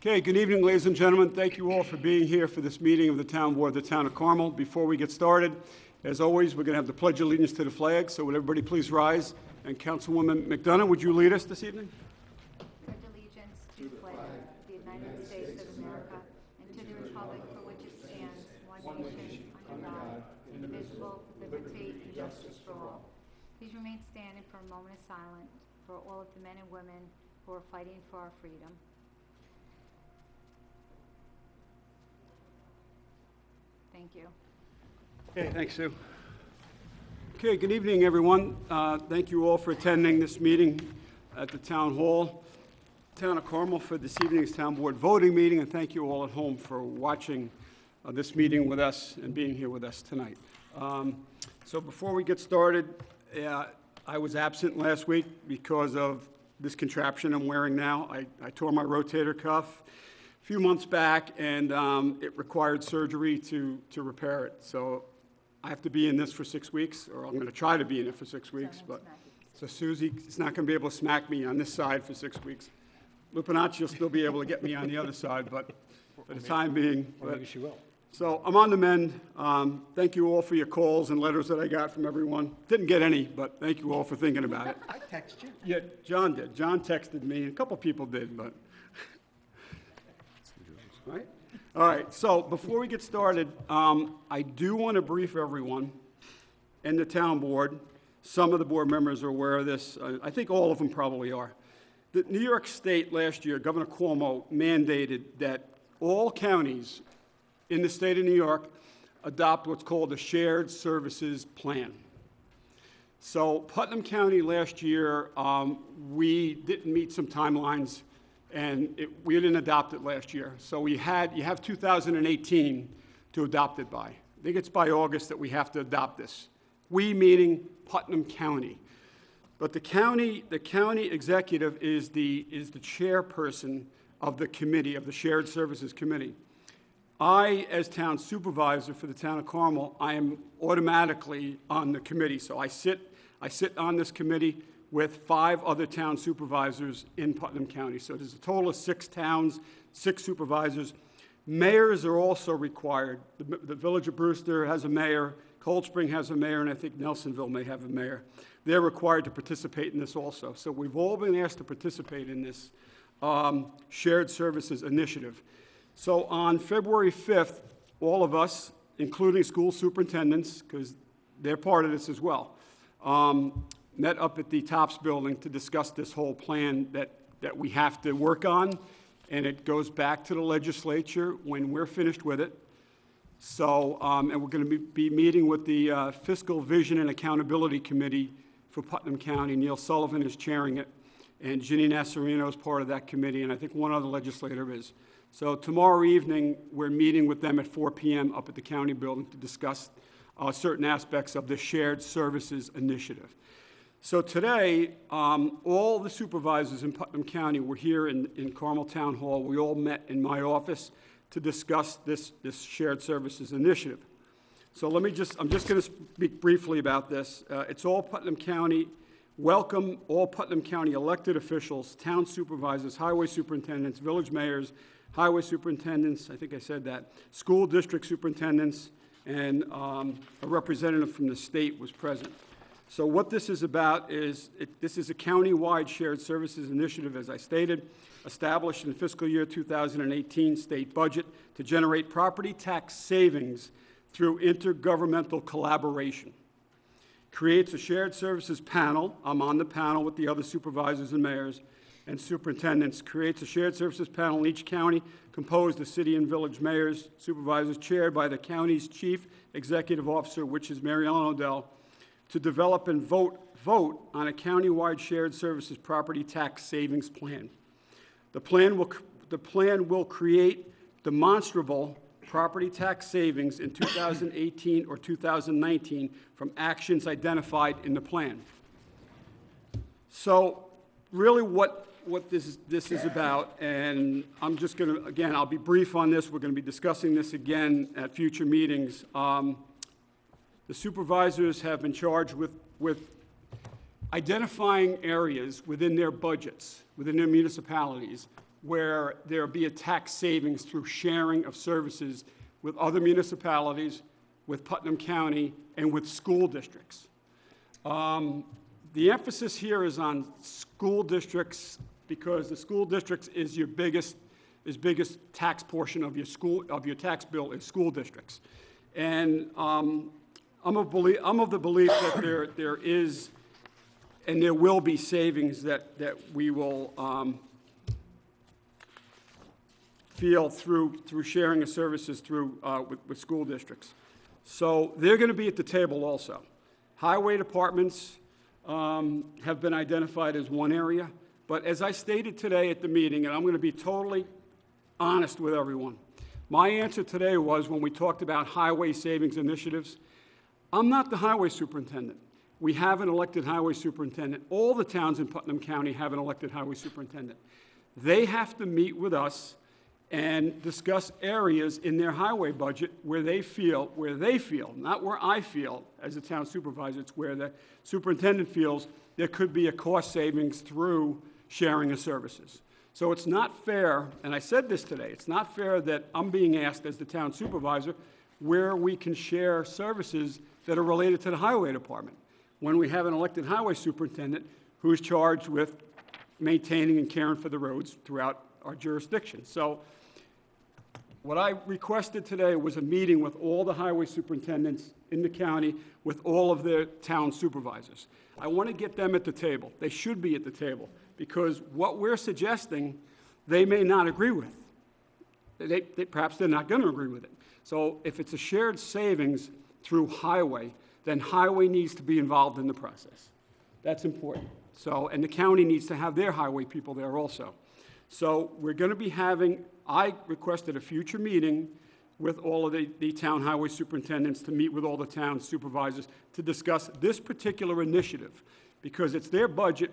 Okay, good evening, ladies and gentlemen. Thank you all for being here for this meeting of the Town Board of the Town of Carmel. Before we get started, as always, we're going to have the Pledge of Allegiance to the flag. So would everybody please rise? And Councilwoman McDonough, would you lead us this evening? Pledge allegiance to the flag of the United States of America and to the republic for which it stands, one nation, under God, indivisible, with liberty and justice for all. Please remain standing for a moment of silence for all of the men and women who are fighting for our freedom. Thank you. Okay, thanks, Sue. Okay, good evening, everyone. Thank you all for attending this meeting at the Town Hall, Town of Carmel, for this evening's Town Board voting meeting, and thank you all at home for watching this meeting with us and being here with us tonight. So before we get started, I was absent last week because of this contraption I'm wearing now. I tore my rotator cuff a few months back, and it required surgery to repair it. So I have to be in this for 6 weeks, or I'm going to try to be in it for 6 weeks. But so Susie is not going to be able to smack me on this side for 6 weeks. Lupinacci will still be able to get me on the other side, but for the time being. Or maybe she will. So I'm on the mend. Thank you all for your calls and letters that I got from everyone. Didn't get any, but thank you all for thinking about it. I text you. Yeah, John did. John texted me, and a couple people did, but. Right? All right, so before we get started, I do want to brief everyone and the town board. Some of the board members are aware of this. I think all of them probably are. The New York State last year, Governor Cuomo mandated that all counties in the state of New York adopt what's called a shared services plan. So Putnam County last year, we didn't meet some timelines, and we didn't adopt it last year. So you have 2018 to adopt it by. I think it's by August that we have to adopt this. We meaning Putnam County. But the county executive is the chairperson of the committee, of the Shared Services Committee. I, as town supervisor for the town of Carmel, I am automatically on the committee. So I sit on this committee with 5 other town supervisors in Putnam County. So there's a total of 6 towns, 6 supervisors. Mayors are also required. The Village of Brewster has a mayor, Cold Spring has a mayor, and I think Nelsonville may have a mayor. They're required to participate in this also. So we've all been asked to participate in this shared services initiative. So on February 5th, all of us, including school superintendents, because they're part of this as well, met up at the Tops building to discuss this whole plan that we have to work on, and it goes back to the legislature when we're finished with it. So, and we're going to be meeting with the Fiscal Vision and Accountability Committee for Putnam County. Neil Sullivan is chairing it, and Ginny Nassarino is part of that committee, and I think one other legislator is. So tomorrow evening, we're meeting with them at 4 p.m. up at the county building to discuss certain aspects of the Shared Services Initiative. So today, all the supervisors in Putnam County were here in Carmel Town Hall. We all met in my office to discuss this Shared Services Initiative. So I'm just going to speak briefly about this. It's all Putnam County. Welcome all Putnam County elected officials, town supervisors, highway superintendents, village mayors, highway superintendents, I think I said that, school district superintendents, and a representative from the state was present. So what this is about is, this is a county-wide shared services initiative, as I stated, established in fiscal year 2018 state budget to generate property tax savings through intergovernmental collaboration. Creates a shared services panel. I'm on the panel with the other supervisors and mayors and superintendents. Creates a shared services panel in each county composed of city and village mayors, supervisors, chaired by the county's chief executive officer, which is Mary Ellen Odell, to develop and vote on a county-wide shared services property tax savings plan. The plan will create demonstrable property tax savings in 2018 or 2019 from actions identified in the plan. So really what this is about, and I'm just going to, again, I'll be brief on this. We're going to be discussing this again at future meetings. The supervisors have been charged with identifying areas within their budgets, within their municipalities, where there be a tax savings through sharing of services with other municipalities, with Putnam County, and with school districts. The emphasis here is on school districts because the school districts is your biggest tax portion of your tax bill is school districts. And I'm of the belief that there is and there will be savings that we will feel through sharing of services with school districts. So they're going to be at the table also. Highway departments have been identified as one area, but as I stated today at the meeting, and I'm going to be totally honest with everyone, my answer today was when we talked about highway savings initiatives, I'm not the highway superintendent. We have an elected highway superintendent. All the towns in Putnam County have an elected highway superintendent. They have to meet with us and discuss areas in their highway budget where they feel, not where I feel as a town supervisor, it's where the superintendent feels there could be a cost savings through sharing of services. So it's not fair, and I said this today, it's not fair that I'm being asked as the town supervisor where we can share services that are related to the highway department when we have an elected highway superintendent who is charged with maintaining and caring for the roads throughout our jurisdiction. So what I requested today was a meeting with all the highway superintendents in the county, with all of their town supervisors. I want to get them at the table. They should be at the table, because what we're suggesting, they may not agree with. Perhaps they're not going to agree with it. So if it's a shared savings through highway, then highway needs to be involved in the process. That's important. So, and the county needs to have their highway people there also. So we're going to be having, I requested a future meeting with all of the town highway superintendents to meet with all the town supervisors to discuss this particular initiative, because it's their budget,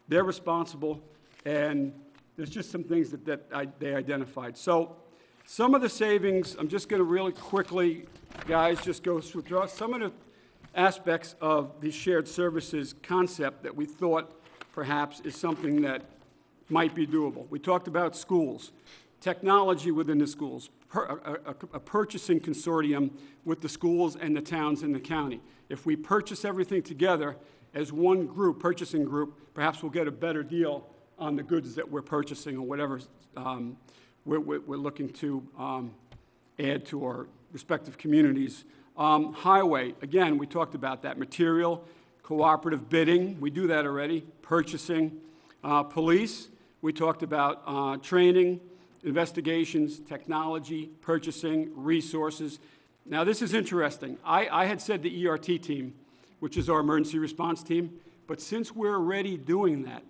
they're responsible, and there's just some things that they identified. So some of the savings, I'm just going to really quickly, guys, just go through some of the aspects of the shared services concept that we thought perhaps is something that might be doable. We talked about schools, technology within the schools, a purchasing consortium with the schools and the towns in the county. If we purchase everything together as one group, purchasing group, perhaps we'll get a better deal on the goods that we're purchasing or whatever we're looking to add to our respective communities. Highway, again, we talked about that. Material, cooperative bidding, we do that already. Purchasing. Police, we talked about training, investigations, technology, purchasing, resources. Now, this is interesting. I had said the ERT team, which is our emergency response team, but since we're already doing that,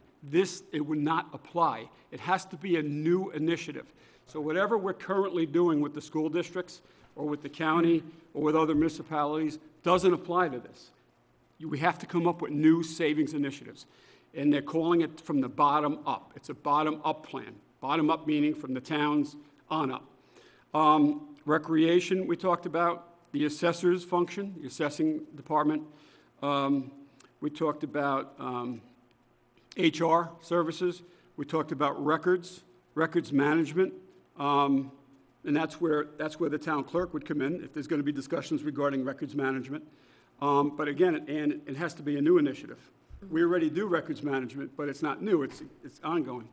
it would not apply. It has to be a new initiative. So whatever we're currently doing with the school districts or with the county or with other municipalities doesn't apply to this. We have to come up with new savings initiatives. And they're calling it from the bottom up. It's a bottom-up plan. Bottom-up meaning from the towns on up. Recreation, we talked about. The assessor's function, the assessing department. We talked about HR services. We talked about records management. And that's where the town clerk would come in if there's going to be discussions regarding records management. But again, it has to be a new initiative. We already do records management, but it's not new, it's ongoing.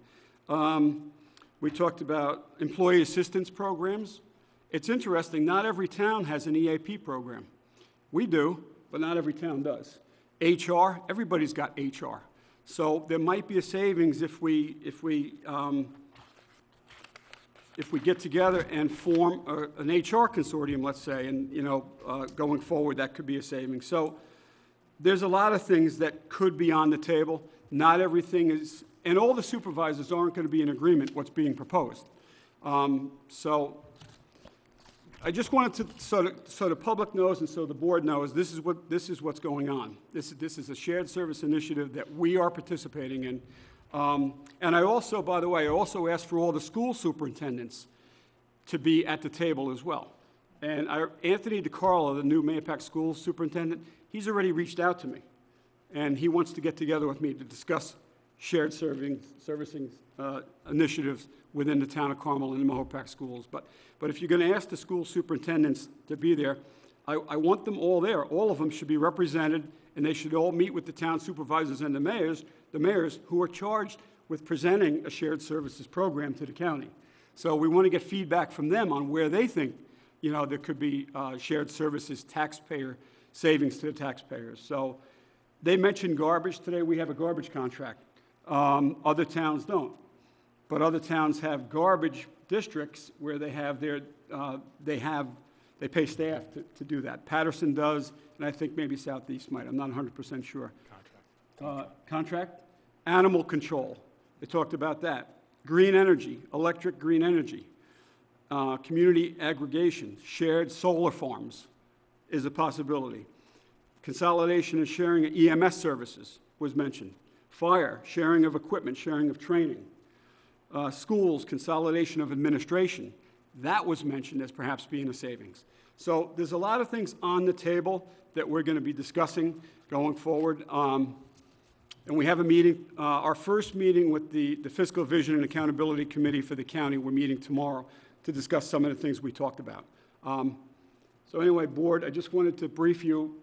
We talked about employee assistance programs. It's interesting, not every town has an EAP program. We do, but not every town does. HR, everybody's got HR. So there might be a savings if we get together and form an HR consortium, let's say, and going forward, that could be a savings. So there's a lot of things that could be on the table. Not everything is, and all the supervisors aren't going to be in agreement what's being proposed. So I just wanted to, so the public knows and so the board knows, this is what's going on. This is a shared service initiative that we are participating in. And I also, by the way, I also asked for all the school superintendents to be at the table as well. And Anthony DiCarlo, the new Mahopac School Superintendent, he's already reached out to me. And he wants to get together with me to discuss shared servicing initiatives within the town of Carmel and the Mahopac schools. But if you're going to ask the school superintendents to be there, I want them all there. All of them should be represented, and they should all meet with the town supervisors and the mayors who are charged with presenting a shared services program to the county. So we want to get feedback from them on where they think, there could be shared services taxpayer savings to the taxpayers. So they mentioned garbage today. We have a garbage contract. Other towns don't. But other towns have garbage districts where they have they pay staff to do that. Patterson does, and I think maybe Southeast might. I'm not 100% sure. Contract? Animal control. They talked about that. Green energy, electric green energy. Community aggregation, shared solar farms is a possibility. Consolidation and sharing of EMS services was mentioned. Fire, sharing of equipment, sharing of training. Schools, consolidation of administration. That was mentioned as perhaps being a savings. So there's a lot of things on the table that we're going to be discussing going forward. And we have a meeting, our first meeting with the Fiscal Vision and Accountability Committee for the county. We're meeting tomorrow to discuss some of the things we talked about. So anyway, board, I just wanted to brief you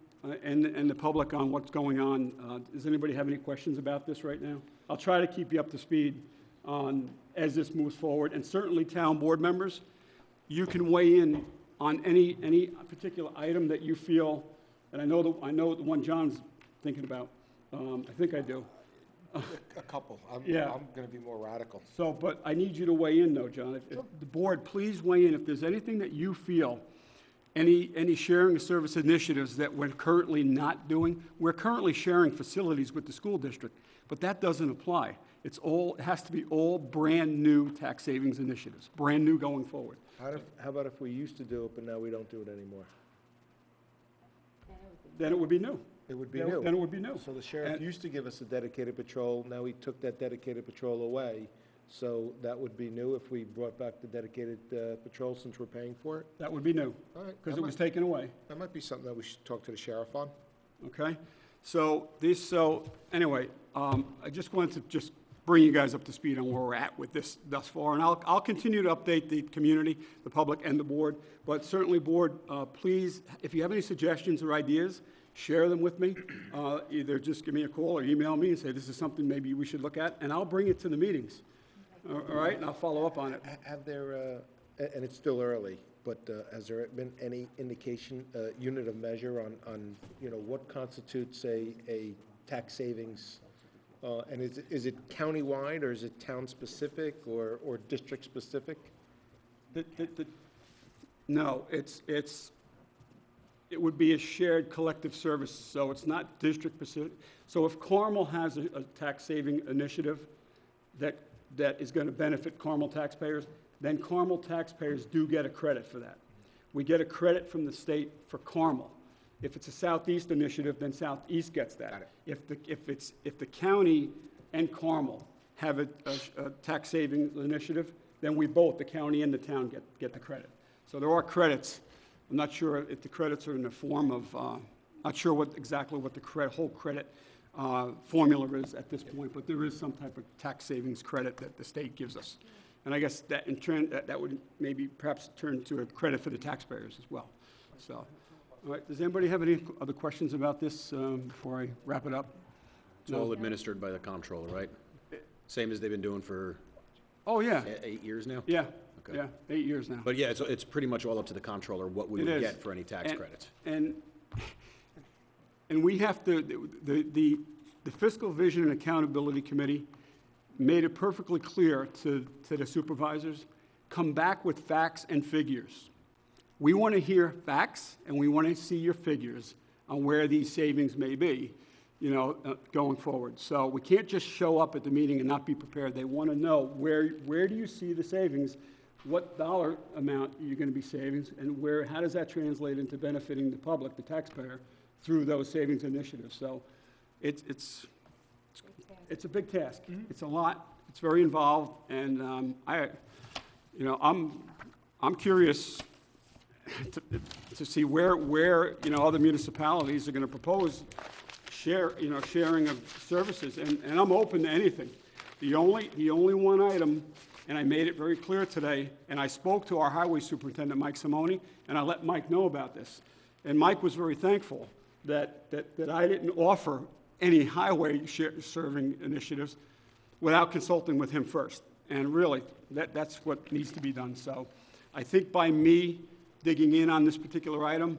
and the public on what's going on. Does anybody have any questions about this right now? I'll try to keep you up to speed on as this moves forward. And certainly town board members, you can weigh in on any particular item that you feel, and I know the one John's thinking about. I think I do. A couple. I'm going to be more radical. So, but I need you to weigh in, though, John. If the board, please weigh in. If there's anything that you feel, any sharing of service initiatives that we're currently not doing, we're currently sharing facilities with the school district, but that doesn't apply. It has to be all brand-new tax savings initiatives, brand new going forward. How about if we used to do it, but now we don't do it anymore? Then it would be new. It would be new. Then it would be new. So the sheriff used to give us a dedicated patrol. Now he took that dedicated patrol away. So that would be new if we brought back the dedicated patrol since we're paying for it? That would be new. All right. Because it was taken away. That might be something that we should talk to the sheriff on. Okay? So anyway, I just wanted to just bring you guys up to speed on where we're at with this thus far. And I'll continue to update the community, the public, and the board. But certainly, board, please, if you have any suggestions or ideas, share them with me. Either just give me a call or email me and say, this is something maybe we should look at, and I'll bring it to the meetings. All right? And I'll follow up on it. Have there, and it's still early, but has there been any indication, unit of measure on what constitutes a tax savings? And is it countywide, or is it town-specific, or district-specific? No, it would be a shared collective service, so it's not district-specific. So if Carmel has a tax-saving initiative that is going to benefit Carmel taxpayers, then Carmel taxpayers do get a credit for that. We get a credit from the state for Carmel. If it's a Southeast initiative, then Southeast gets that. If the county and Carmel have a tax savings initiative, then we both, the county and the town, get the credit. So there are credits. I'm not sure if the credits are in the form of, not sure exactly what the whole credit formula is at this point, but there is some type of tax savings credit that the state gives us. And I guess that in turn, that would maybe perhaps turn to a credit for the taxpayers as well. So, all right, does anybody have any other questions about this before I wrap it up? It's all administered by the comptroller, right? Same as they've been doing for Oh, yeah. 8 years now? Yeah, Okay. yeah, 8 years now. But yeah, it's pretty much all up to the comptroller what we It would is. get for any tax And- credits. And we have to, the Fiscal Vision and Accountability Committee made it perfectly clear to the supervisors, come back with facts and figures. We want to hear facts, and we want to see your figures on where these savings may be, going forward. So we can't just show up at the meeting and not be prepared. They want to know where do you see the savings, what dollar amount you're going to be saving, and how does that translate into benefiting the public, the taxpayer, through those savings initiatives. So it's a big task. It's a lot. It's very involved, and I'm curious to see where other municipalities are going to propose sharing of services, and I'm open to anything. The only one item and I made it very clear today, and I spoke to our highway superintendent, Mike Simone, and I let Mike know about this. And Mike was very thankful that I didn't offer any highway serving initiatives without consulting with him first. And really, that's what needs to be done. So I think by me digging in on this particular item,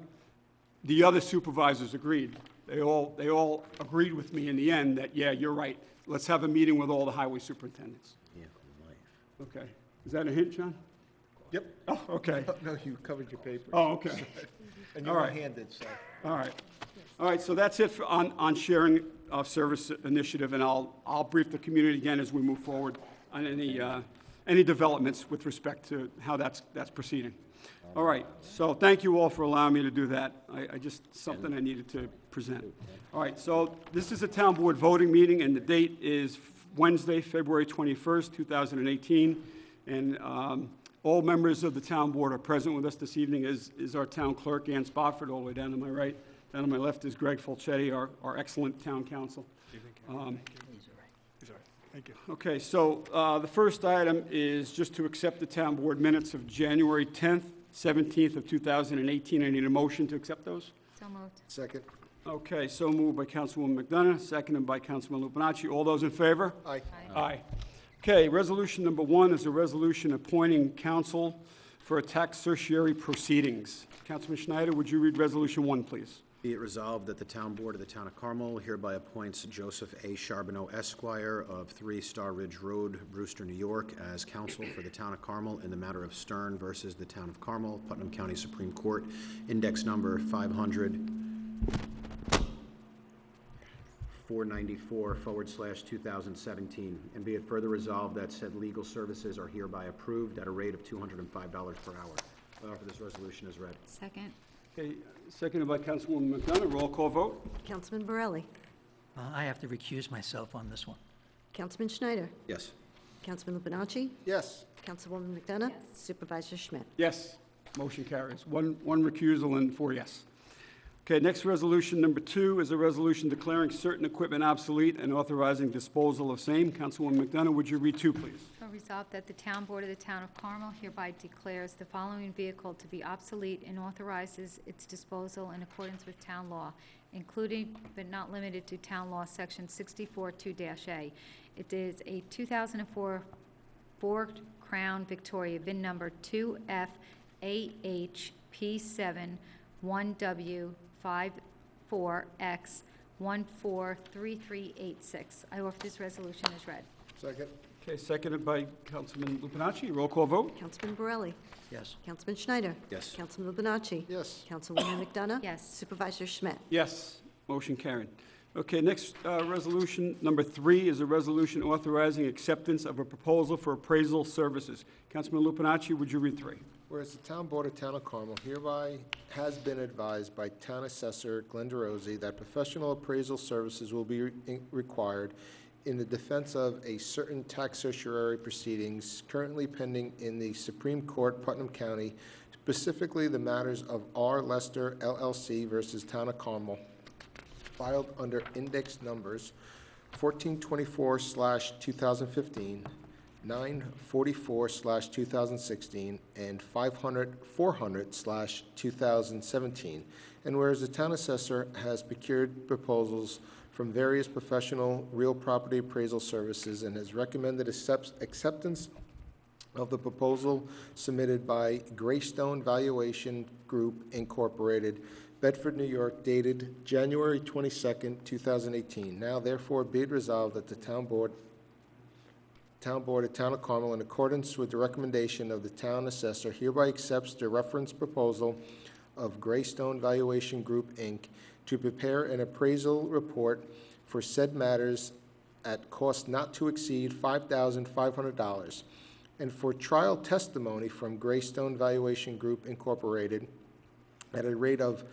the other supervisors agreed. They all agreed with me in the end that, yeah, you're right. Let's have a meeting with all the highway superintendents. Okay. Is that a hint, John? Yep. Oh, okay. No, you covered your papers. Oh, okay. And all you were right. handed, so. All right. All right, so that's it on sharing of service initiative, and I'll brief the community again as we move forward on any developments with respect to how that's proceeding. All right, so thank you all for allowing me to do that. I just, something I needed to present. All right, so this is a town board voting meeting, and the date is Wednesday, February 21st, 2018. And all members of the town board are present with us this evening, as is our town clerk, Ann Spofford, all the way down to my right. Down to my left is Greg Fulchetti, our excellent town council. Thank you. Okay, so the first item is just to accept the town board minutes of January 10th, 17th of 2018. I need a motion to accept those. So moved. Second. Okay, so moved by Councilwoman McDonough, seconded by Councilman Lupinacci. All those in favor? Aye. Aye. Okay, resolution number 1 is a resolution appointing counsel for tax certiorari proceedings. Councilman Schneider, would you read resolution 1, please? Be it resolved that the town board of the town of Carmel hereby appoints Joseph A. Charbonneau Esquire of 3 Star Ridge Road, Brewster, New York, as counsel for the town of Carmel in the matter of Stern versus the town of Carmel, Putnam County Supreme Court, index number 500-494/2017. And be it further resolved that said legal services are hereby approved at a rate of $205 per hour. I offer this resolution as read. Second. Okay, seconded by Councilwoman McDonough. Roll call vote. Councilman Borelli. I have to recuse myself on this one. Councilman Schneider. Yes. Councilman Lupinacci. Yes. Councilwoman McDonough. Supervisor Schmidt. Yes, motion carries. One recusal and 4 yes. Okay, next resolution, number 2, is a resolution declaring certain equipment obsolete and authorizing disposal of same. Councilwoman McDonough, would you read 2, please? Resolved that the town board of the town of Carmel hereby declares the following vehicle to be obsolete and authorizes its disposal in accordance with town law, including but not limited to town law section 64-2-A. It is a 2004 Ford Crown Victoria, VIN number 2FAHP7-1W54X143386. I offer this resolution as read. Second. Okay, seconded by Councilman Lupinacci. Roll call vote. Councilman Borelli. Yes. Councilman Schneider. Yes. Councilman Lupinacci. Yes. Councilwoman McDonough. Yes. Supervisor Schmidt. Yes, motion carried. Okay, next resolution, number 3, is a resolution authorizing acceptance of a proposal for appraisal services. Councilman Lupinacci, would you read 3? Whereas the town board of Town of Carmel hereby has been advised by Town Assessor Glenn DeRosie that professional appraisal services will be required in the defense of a certain tax certiorari proceedings currently pending in the Supreme Court, Putnam County, specifically the matters of R. Lester LLC versus Town of Carmel, filed under index numbers 1424/2015, 944/2016, and 400/2017. And whereas the town assessor has procured proposals from various professional real property appraisal services and has recommended acceptance of the proposal submitted by Greystone Valuation Group Incorporated, Bedford, New York, dated January 22nd, 2018. Now therefore be it resolved that the town board of Town of Carmel, in accordance with the recommendation of the town assessor, hereby accepts the reference proposal of Greystone Valuation Group, Inc., to prepare an appraisal report for said matters at cost not to exceed $5,500, and for trial testimony from Greystone Valuation Group Incorporated at a rate of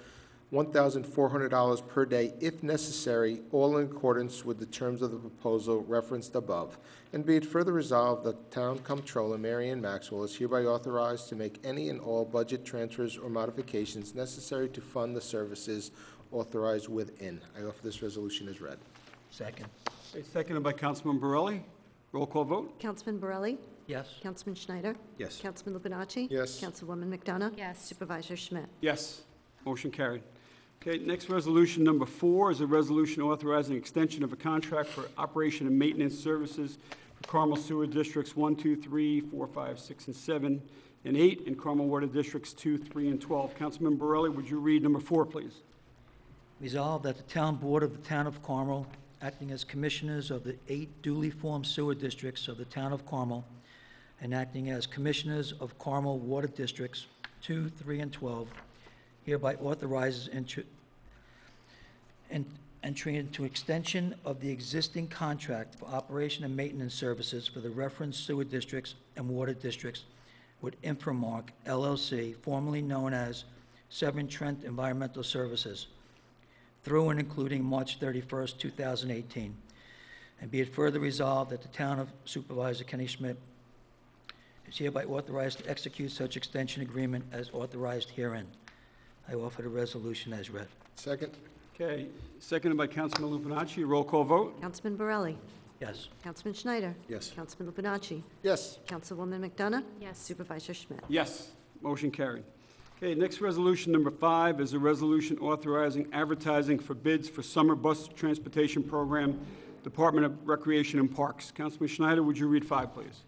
$1,400 per day if necessary, all in accordance with the terms of the proposal referenced above. And be it further resolved that Town Comptroller Marian Maxwell is hereby authorized to make any and all budget transfers or modifications necessary to fund the services authorized within. I offer this resolution as read. Second. Okay, seconded by Councilman Borelli. Roll call vote. Councilman Borelli. Yes. Councilman Schneider? Yes. Councilman Lupinacci? Yes. Councilwoman McDonough? Yes. Supervisor Schmidt? Yes, motion carried. Okay, next resolution, number 4, is a resolution authorizing extension of a contract for operation and maintenance services for Carmel Sewer Districts 1, 2, 3, 4, 5, 6, and 7, and 8, and Carmel Water Districts 2, 3, and 12. Councilman Borelli, would you read number 4, please? Resolved that the Town Board of the Town of Carmel, acting as commissioners of the 8 duly formed sewer districts of the Town of Carmel, and acting as commissioners of Carmel Water Districts 2, 3, and 12, hereby authorizes entry into extension of the existing contract for operation and maintenance services for the referenced sewer districts and water districts with Inframark LLC, formerly known as Severn Trent Environmental Services, through and including March 31st, 2018. And be it further resolved that the Town of Supervisor Kenny Schmidt is hereby authorized to execute such extension agreement as authorized herein. I offer the resolution as read. Second? Okay, seconded by Councilman Lupinacci. Roll call vote? Councilman Borelli? Yes. Councilman Schneider? Yes. Councilman Lupinacci? Yes. Councilwoman McDonough? Yes. Supervisor Schmidt? Yes, motion carried. Okay, next resolution, number 5, is a resolution authorizing advertising for bids for summer bus transportation program, Department of Recreation and Parks. Councilman Schneider, would you read 5, please?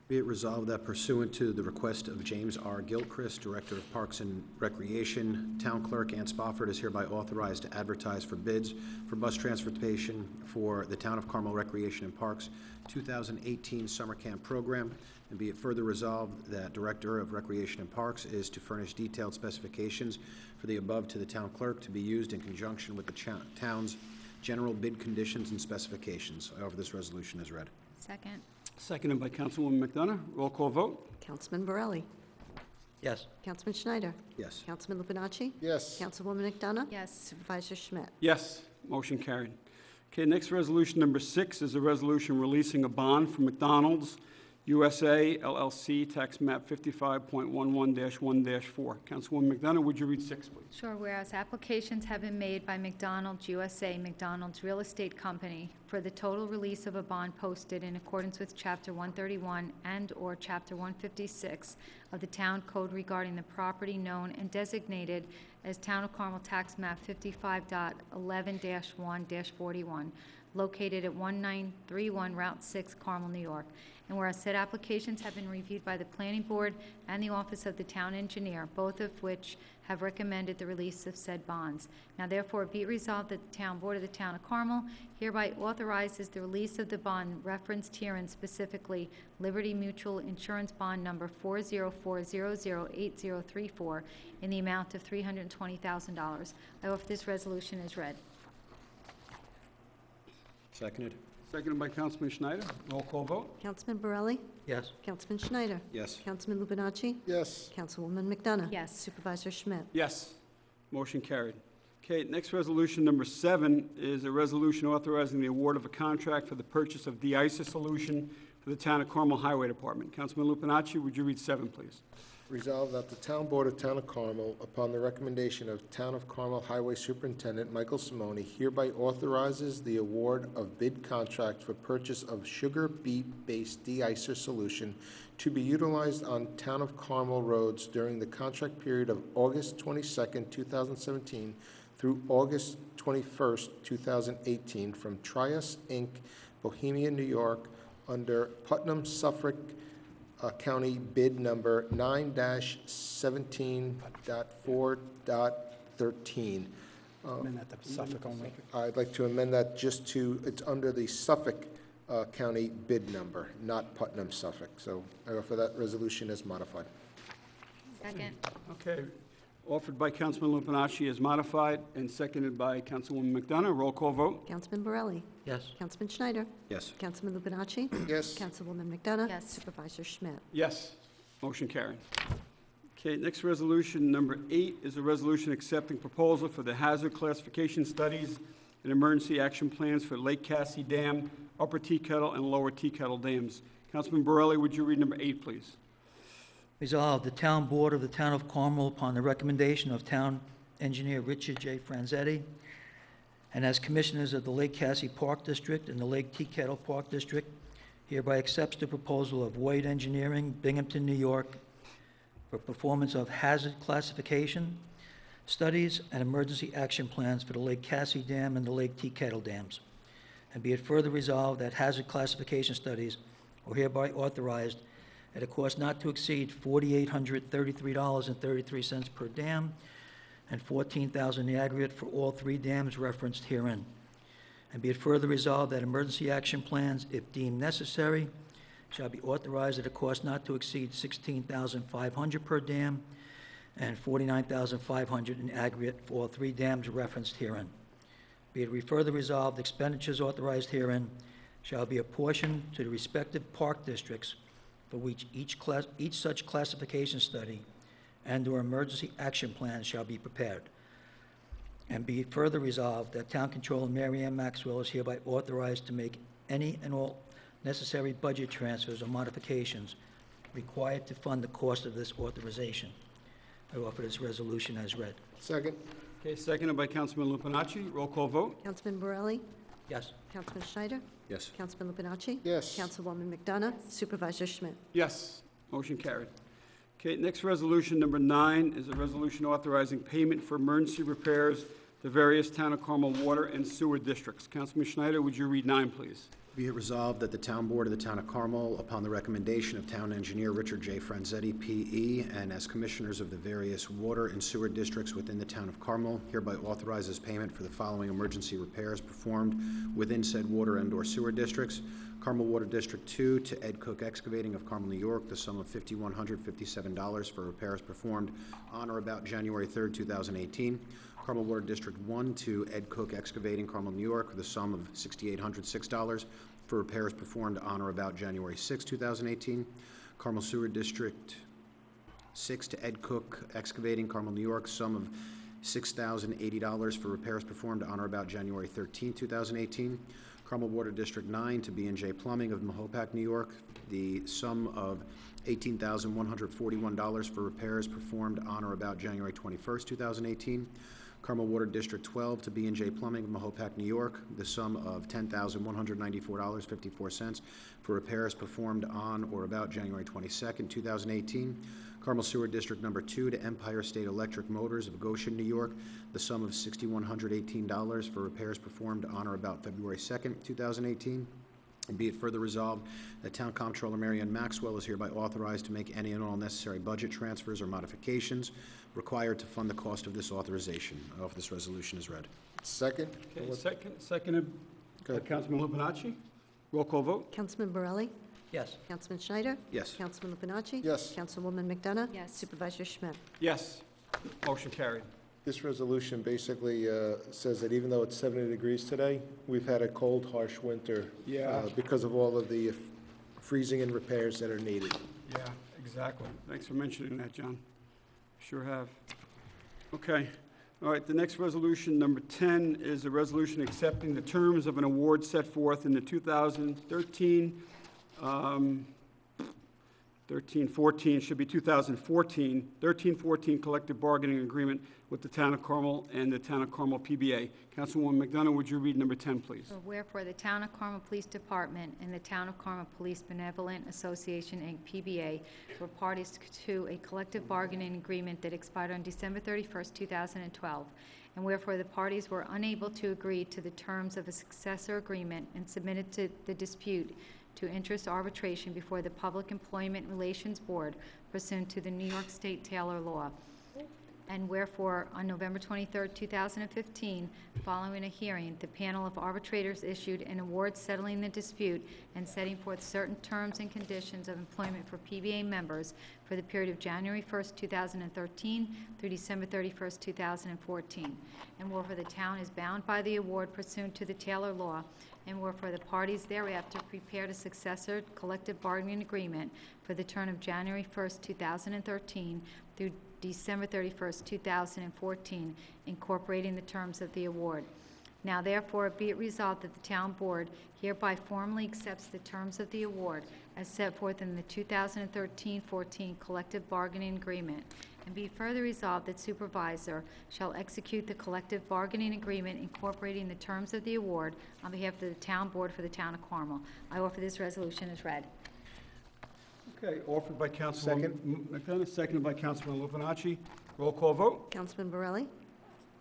Be it resolved that pursuant to the request of James R. Gilchrist, Director of Parks and Recreation, Town Clerk Ann Spofford is hereby authorized to advertise for bids for bus transportation for the Town of Carmel Recreation and Parks 2018 Summer Camp Program, and be it further resolved that Director of Recreation and Parks is to furnish detailed specifications for the above to the Town Clerk to be used in conjunction with the town's general bid conditions and specifications. I offer this resolution as read. Second. Seconded by Councilwoman McDonough. Roll call vote? Councilman Borelli? Yes. Councilman Schneider? Yes. Councilman Lupinacci? Yes. Councilwoman McDonough? Yes. Supervisor Schmidt? Yes, motion carried. Okay, next resolution, number 6, is a resolution releasing a bond for McDonald's USA LLC, tax map 55.11-1-4. Councilwoman McDonough, would you read 6, please? Sure, whereas applications have been made by McDonald's USA, McDonald's Real Estate Company, for the total release of a bond posted in accordance with Chapter 131 and/or Chapter 156 of the Town Code regarding the property known and designated as Town of Carmel Tax Map 55.11-1-41, located at 1931 Route 6, Carmel, New York. And whereas said applications have been reviewed by the Planning Board and the Office of the Town Engineer, both of which have recommended the release of said bonds. Now therefore be it resolved that the Town Board of the Town of Carmel hereby authorizes the release of the bond referenced herein, specifically Liberty Mutual Insurance Bond Number 404008034, in the amount of $320,000. I offer this resolution as read. Seconded? Seconded by Councilman Schneider. Roll call vote? Councilman Borelli? Yes. Councilman Schneider? Yes. Councilman Lupinacci? Yes. Councilwoman McDonough? Yes. Supervisor Schmidt? Yes, motion carried. Okay, next resolution, number 7, is a resolution authorizing the award of a contract for the purchase of de-icer solution for the Town of Carmel Highway Department. Councilman Lupinacci, would you read 7, please? Resolved that the Town Board of Town of Carmel, upon the recommendation of Town of Carmel Highway Superintendent Michael Simone, hereby authorizes the award of bid contract for purchase of sugar beet-based de-icer solution to be utilized on Town of Carmel roads during the contract period of August 22nd, 2017 through August 21st, 2018 from Trias, Inc., Bohemia, New York, under Putnam, Suffolk County bid number 9-17.4.13. Amend that to Suffolk only. I'd like to amend that just to, it's under the Suffolk County bid number, not Putnam, Suffolk. So I offer that resolution as modified. Second. Okay, offered by Councilman Lupinacci as modified and seconded by Councilwoman McDonough. Roll call vote? Councilman Borelli? Yes. Councilman Schneider? Yes. Councilman Lupinacci? Yes. Councilwoman McDonough? Yes. Supervisor Schmidt? Yes, motion carried. Okay, next resolution, number 8, is a resolution accepting proposal for the hazard classification studies and emergency action plans for Lake Cassie Dam, Upper Tea Kettle, and Lower Tea Kettle dams. Councilman Borelli, would you read number 8, please? Resolved, the Town Board of the Town of Carmel, upon the recommendation of Town Engineer Richard J. Franzetti, and as Commissioners of the Lake Cassie Park District and the Lake Tea Kettle Park District, hereby accepts the proposal of Wade Engineering, Binghamton, New York, for performance of hazard classification, studies, and emergency action plans for the Lake Cassie Dam and the Lake Tea Kettle dams. And be it further resolved that hazard classification studies are hereby authorized at a cost not to exceed $4,833.33 per dam and $14,000 in the aggregate for all 3 dams referenced herein. And be it further resolved that emergency action plans, if deemed necessary, shall be authorized at a cost not to exceed $16,500 per dam and $49,500 in aggregate for all 3 dams referenced herein. Be it further resolved, expenditures authorized herein shall be apportioned to the respective park districts for which each such classification study and/or emergency action plan shall be prepared. And be it further resolved that Town Controller Mary Ann Maxwell is hereby authorized to make any and all necessary budget transfers or modifications required to fund the cost of this authorization. I offer this resolution as read. Second? Okay, seconded by Councilman Lupinacci. Roll call vote? Councilman Borelli? Yes. Councilman Schneider? Yes. Councilman Lupinacci? Yes. Councilwoman McDonough? Supervisor Schmidt? Yes. Motion carried. Okay, next resolution, number 9, is a resolution authorizing payment for emergency repairs to various Town of Carmel water and sewer districts. Councilman Schneider, would you read 9, please? Be it resolved that the Town Board of the Town of Carmel, upon the recommendation of Town Engineer Richard J. Franzetti, P.E., and as Commissioners of the various water and sewer districts within the Town of Carmel, hereby authorizes payment for the following emergency repairs performed within said water and/or sewer districts. Carmel Water District 2 to Ed Cook Excavating of Carmel, New York, the sum of $5,157 for repairs performed on or about January 3rd, 2018. Carmel Water District 1 to Ed Cook Excavating, Carmel, New York, the sum of $6,806 for repairs performed on or about January 6, 2018. Carmel Sewer District 6 to Ed Cook Excavating, Carmel, New York, sum of $6,080 for repairs performed on or about January 13, 2018. Carmel Water District 9 to B&J Plumbing of Mahopac, New York, the sum of $18,141 for repairs performed on or about January 21, 2018. Carmel Water District 12 to B&J Plumbing of Mahopac, New York, the sum of $10,194.54 for repairs performed on or about January 22, 2018. Carmel Sewer District Number 2 to Empire State Electric Motors of Goshen, New York, the sum of $6,118 for repairs performed on or about February 2, 2018. And be it further resolved that Town Comptroller Mary Ann Maxwell is hereby authorized to make any and all necessary budget transfers or modifications required to fund the cost of this authorization. I offer this resolution as read. Second? Okay, seconded by Good. Councilman Lupinacci. Roll call vote? Councilman Borelli? Yes. Councilman Schneider? Yes. Councilman Lupinacci? Yes. Councilwoman McDonough? Yes. Supervisor Schmidt? Yes. Motion carried. This resolution basically says that even though it's 70 degrees today, we've had a cold, harsh winter. Yeah. Because of all of the freezing and repairs that are needed. Yeah, exactly. Thanks for mentioning that, John. Sure have. Okay. All right, the next resolution, number 10, is a resolution accepting the terms of an award set forth in the 2013, 13-14, should be 2014, 13-14 collective bargaining agreement with the Town of Carmel and the Town of Carmel PBA. Councilwoman McDonough, would you read number 10, please? Wherefore, the Town of Carmel Police Department and the Town of Carmel Police Benevolent Association, Inc., PBA, were parties to a collective bargaining agreement that expired on December 31st, 2012. And wherefore, the parties were unable to agree to the terms of a successor agreement and submitted to the dispute to interest arbitration before the Public Employment Relations Board pursuant to the New York State Taylor Law. And wherefore, on November 23, 2015, following a hearing, the panel of arbitrators issued an award settling the dispute and setting forth certain terms and conditions of employment for PBA members for the period of January 1, 2013 through December 31, 2014. And wherefore, the town is bound by the award pursuant to the Taylor Law, and wherefore the parties thereafter prepared a successor collective bargaining agreement for the term of January 1, 2013 through December 31st, 2014, incorporating the terms of the award. Now therefore be it resolved that the Town Board hereby formally accepts the terms of the award as set forth in the 2013-14 collective bargaining agreement, And be further resolved that supervisor shall execute the collective bargaining agreement incorporating the terms of the award on behalf of the town board for the town of Carmel. I offer this resolution as read. Okay, offered by Councilwoman McDonough, seconded by Councilman Lupinacci. Roll call vote? Councilman Borelli?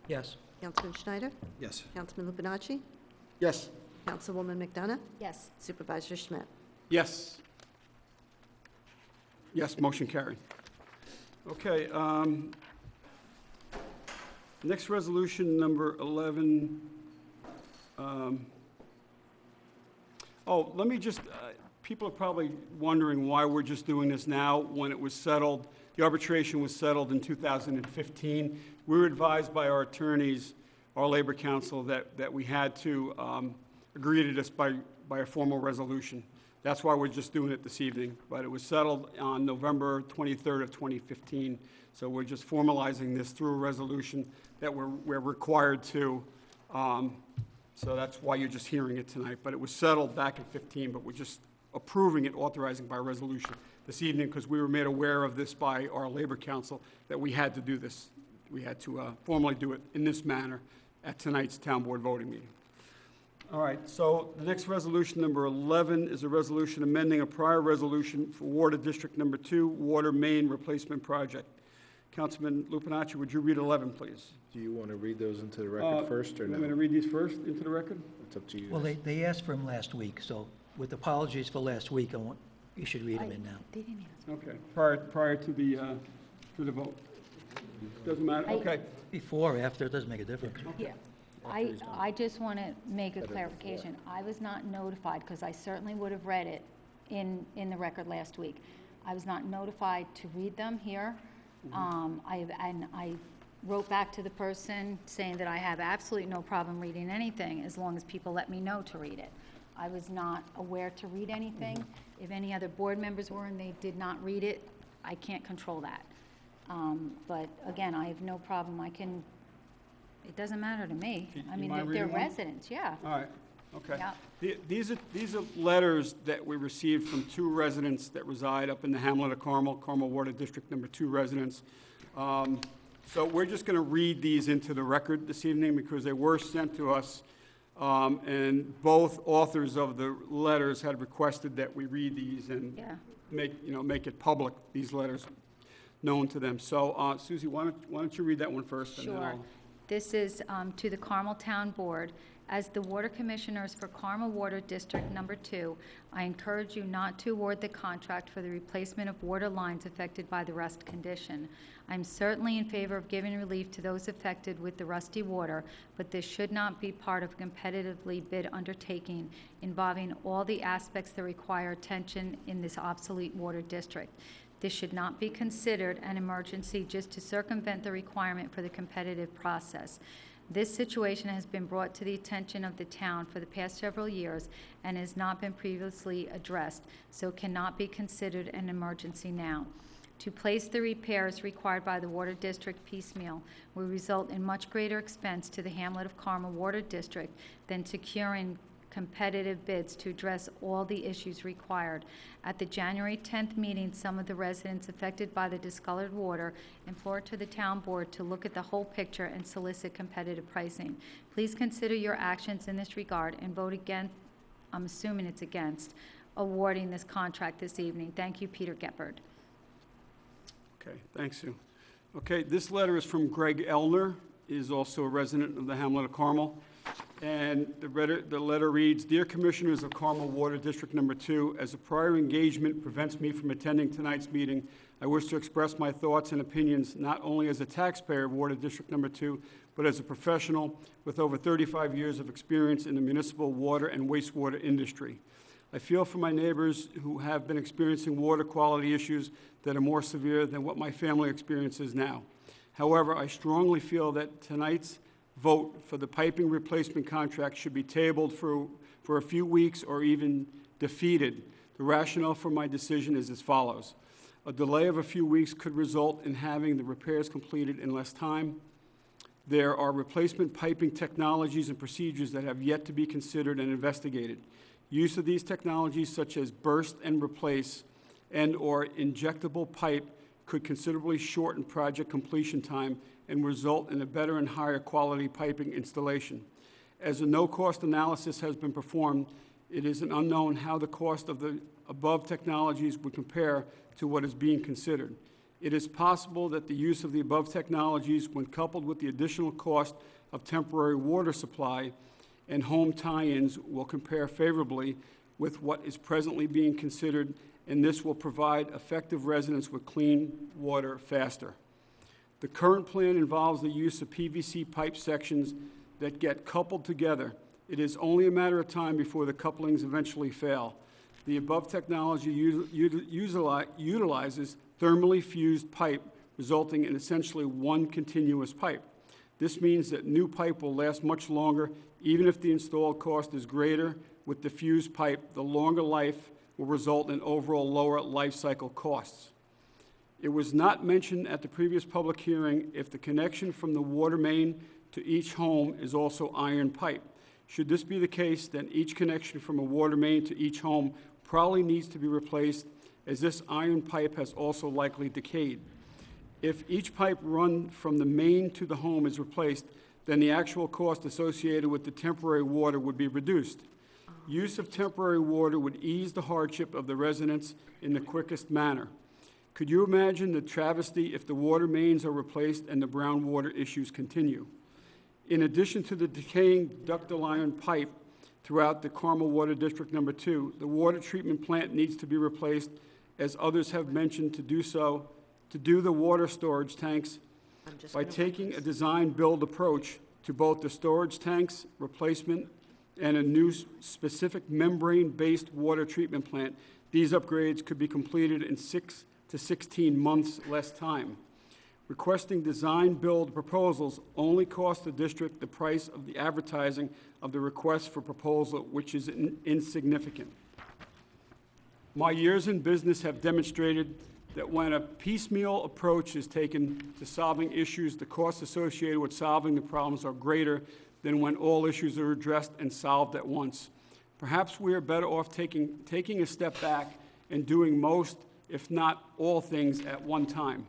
Yes. Councilman Schneider? Yes. Councilman Lupinacci? Yes. Councilwoman McDonough? Yes. Supervisor Schmidt? Yes. Yes, motion carried. Okay, next resolution, number 11. Let me just, people are probably wondering why we're just doing this now when it was settled. The arbitration was settled in 2015. We were advised by our attorneys, our Labor Council, that we had to agree to this by a formal resolution. That's why we're just doing it this evening. But it was settled on November 23rd of 2015. So we're just formalizing this through a resolution that we're required to. So that's why you're just hearing it tonight. But it was settled back in 15, but we're just approving it, authorizing by resolution this evening because we were made aware of this by our Labor Council that we had to do this. We had to formally do it in this manner at tonight's town board voting meeting. All right, so the next resolution, number 11, is a resolution amending a prior resolution for Water District Number 2 Water Main Replacement Project. Councilman Lupinacci, would you read 11, please? Do you want to read those into the record first, or I'm no? going to read these first into the record? It's up to you. Well, guys. they asked for them last week, so with apologies for last week, you should read them in now. They didn't ask. Okay, prior to the vote. Doesn't matter, okay. Before or after, it doesn't make a difference. Yeah, I just want to make a clarification. I was not notified, because I certainly would have read it in the record last week. I was not notified to read them here. I wrote back to the person saying that I have absolutely no problem reading anything as long as people let me know to read it. I was not aware to read anything. If any other board members were and they did not read it, I can't control that. But again, I have no problem. It doesn't matter to me. Do you I mean, mind they're reading one? residents, yeah. All right, okay. Yeah. These are letters that we received from two residents that reside up in the hamlet of Carmel Water District Number 2 residents. So we're just going to read these into the record this evening because they were sent to us, and both authors of the letters had requested that we read these and Yeah. make it public, these letters known to them. So, Susie, why don't you read that one first? And then Sure. I'll- This is to the Carmel Town Board. As the Water Commissioners for Carmel Water District Number 2, I encourage you not to award the contract for the replacement of water lines affected by the rust condition. I'm certainly in favor of giving relief to those affected with the rusty water, but this should not be part of a competitively bid undertaking involving all the aspects that require attention in this obsolete water district. This should not be considered an emergency just to circumvent the requirement for the competitive process. This situation has been brought to the attention of the town for the past several years and has not been previously addressed, so cannot be considered an emergency now. To place the repairs required by the Water District piecemeal will result in much greater expense to the hamlet of Carmel Water District than securing competitive bids to address all the issues required. At the January 10th meeting, some of the residents affected by the discolored water implored to the town board to look at the whole picture and solicit competitive pricing. Please consider your actions in this regard and vote against, I'm assuming it's against, awarding this contract this evening. Thank you, Peter Geppert. Okay, thanks, Sue. Okay, this letter is from Greg Elner, is also a resident of the hamlet of Carmel. And the letter reads, Dear Commissioners of Carmel Water District Number 2, as a prior engagement prevents me from attending tonight's meeting, I wish to express my thoughts and opinions not only as a taxpayer of Water District Number 2, but as a professional with over 35 years of experience in the municipal water and wastewater industry. I feel for my neighbors who have been experiencing water quality issues that are more severe than what my family experiences now. However, I strongly feel that tonight's vote for the piping replacement contract should be tabled for a few weeks or even defeated. The rationale for my decision is as follows. A delay of a few weeks could result in having the repairs completed in less time. There are replacement piping technologies and procedures that have yet to be considered and investigated. Use of these technologies, such as burst and replace and/or injectable pipe, could considerably shorten project completion time and result in a better and higher quality piping installation. As a no-cost analysis has been performed, it is an unknown how the cost of the above technologies would compare to what is being considered. It is possible that the use of the above technologies, when coupled with the additional cost of temporary water supply and home tie-ins, will compare favorably with what is presently being considered, and this will provide effective residents with clean water faster. The current plan involves the use of PVC pipe sections that get coupled together. It is only a matter of time before the couplings eventually fail. The above technology utilizes thermally fused pipe, resulting in essentially one continuous pipe. This means that new pipe will last much longer, even if the installed cost is greater. With the fused pipe, the longer life will result in overall lower life cycle costs. It was not mentioned at the previous public hearing if the connection from the water main to each home is also iron pipe. Should this be the case, then each connection from a water main to each home probably needs to be replaced, as this iron pipe has also likely decayed. If each pipe run from the main to the home is replaced, then the actual cost associated with the temporary water would be reduced. Use of temporary water would ease the hardship of the residents in the quickest manner. Could you imagine the travesty if the water mains are replaced and the brown water issues continue? In addition to the decaying ductile iron pipe throughout the Carmel Water District Number 2, the water treatment plant needs to be replaced, as others have mentioned, to do the water storage tanks by taking a design-build approach to both the storage tanks replacement and a new specific membrane-based water treatment plant. These upgrades could be completed in 6 to 16 months less time. Requesting design-build proposals only cost the district the price of the advertising of the request for proposal, which is insignificant. My years in business have demonstrated that when a piecemeal approach is taken to solving issues, the costs associated with solving the problems are greater than when all issues are addressed and solved at once. Perhaps we are better off taking a step back and doing most, if not all, things at one time.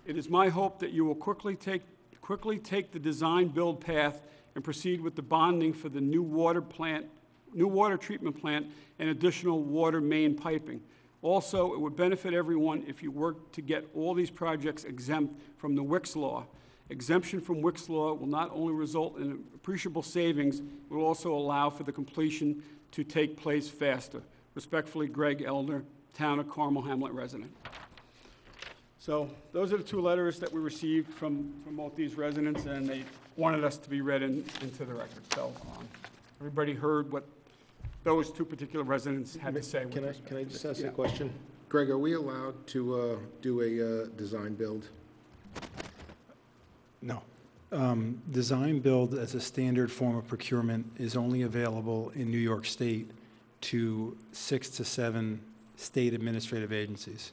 It is my hope that you will quickly take the design-build path and proceed with the bonding for the new water treatment plant, and additional water main piping. Also, it would benefit everyone if you work to get all these projects exempt from the Wicks law. Exemption from Wicks law will not only result in appreciable savings, it will also allow for the completion to take place faster. Respectfully, Greg Elder, Town of Carmel Hamlet resident. So those are the two letters that we received from both these residents, and they wanted us to be read into the record. So everybody heard what those two particular residents had to say. Can I just ask Yeah. a question? Greg, are we allowed to do a design build? No. Design build as a standard form of procurement is only available in New York State to 6 to 7 state administrative agencies.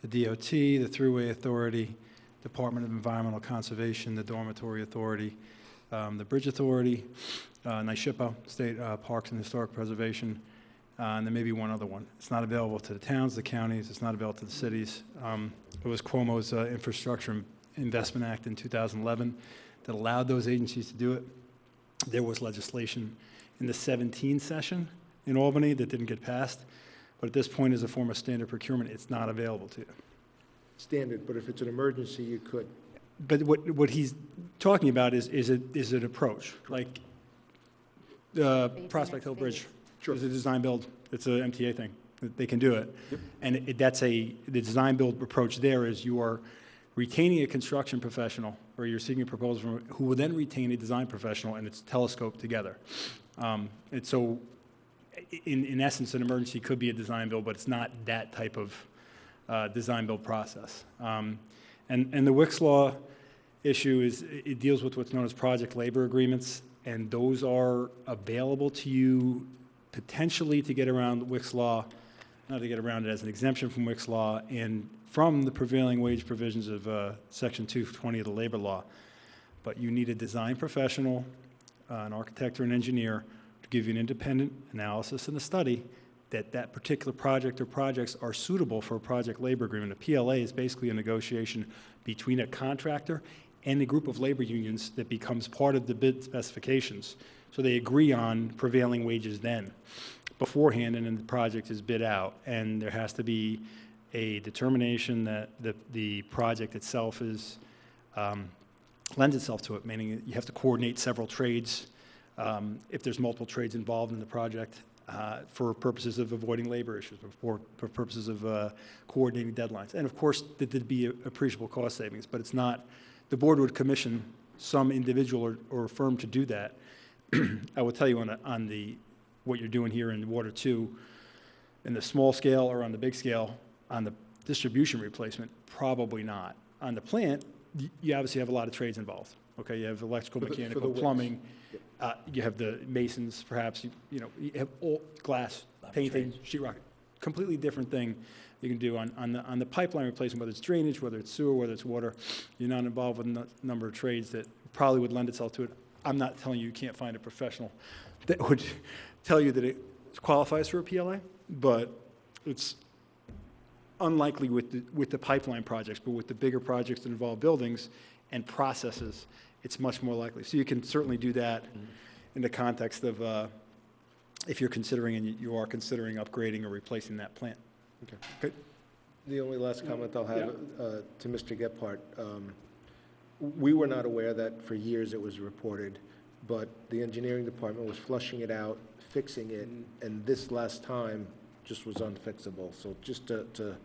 The DOT, the Thruway Authority, Department of Environmental Conservation, the Dormitory Authority, the Bridge Authority, NYSHPA, State Parks and Historic Preservation, and there may be one other one. It's not available to the towns, the counties, it's not available to the cities. It was Cuomo's Infrastructure Investment Act in 2011 that allowed those agencies to do it. There was legislation in the 17 session in Albany that didn't get passed, but at this point, as a form of standard procurement, it's not available to you. Standard, but if it's an emergency, you could. But what he's talking about is an approach, like Prospect Hill Bridge. It's a design build. It's an MTA thing. They can do it. And the design build approach there is you are retaining a construction professional, or you're seeking a proposal from who will then retain a design professional, and it's telescoped together. And so, in essence, an emergency could be a design build, but it's not that type of design build process. And the Wicks law issue it deals with what's known as project labor agreements, and those are available to you potentially to get around the Wicks law, not to get around it as an exemption from Wicks law, and from the prevailing wage provisions of Section 220 of the labor law. But you need a design professional, an architect or an engineer, to give you an independent analysis and a study that particular project or projects are suitable for a project labor agreement. A PLA is basically a negotiation between a contractor and a group of labor unions that becomes part of the bid specifications. So they agree on prevailing wages then, beforehand, and then the project is bid out. And there has to be a determination that the project itself is, lends itself to it, meaning you have to coordinate several trades, if there's multiple trades involved in the project, for purposes of avoiding labor issues, for purposes of coordinating deadlines. And of course, there'd be appreciable cost savings, but it's not, the board would commission some individual or firm to do that. I will tell you on the, what you're doing here in Water 2, in the small scale or on the big scale, on the distribution replacement, probably not. On the plant, you obviously have a lot of trades involved. Okay, you have electrical, For the mechanical, wicks. plumbing, you have the masons, perhaps, you have all glass, painting, sheetrock, completely different thing you can do on the pipeline replacement, whether it's drainage, whether it's sewer, whether it's water. You're not involved with a number of trades that probably would lend itself to it. I'm not telling you can't find a professional that would tell you that it qualifies for a PLA, but it's unlikely with the pipeline projects, but with the bigger projects that involve buildings and processes, it's much more likely. So you can certainly do that in the context of if you're considering, and you are considering upgrading or replacing that plant. Okay. Good. The only last comment I'll have to Mr. Gephardt, we were not aware that for years it was reported, but the engineering department was flushing it out, fixing it, and this last time just was unfixable. So just to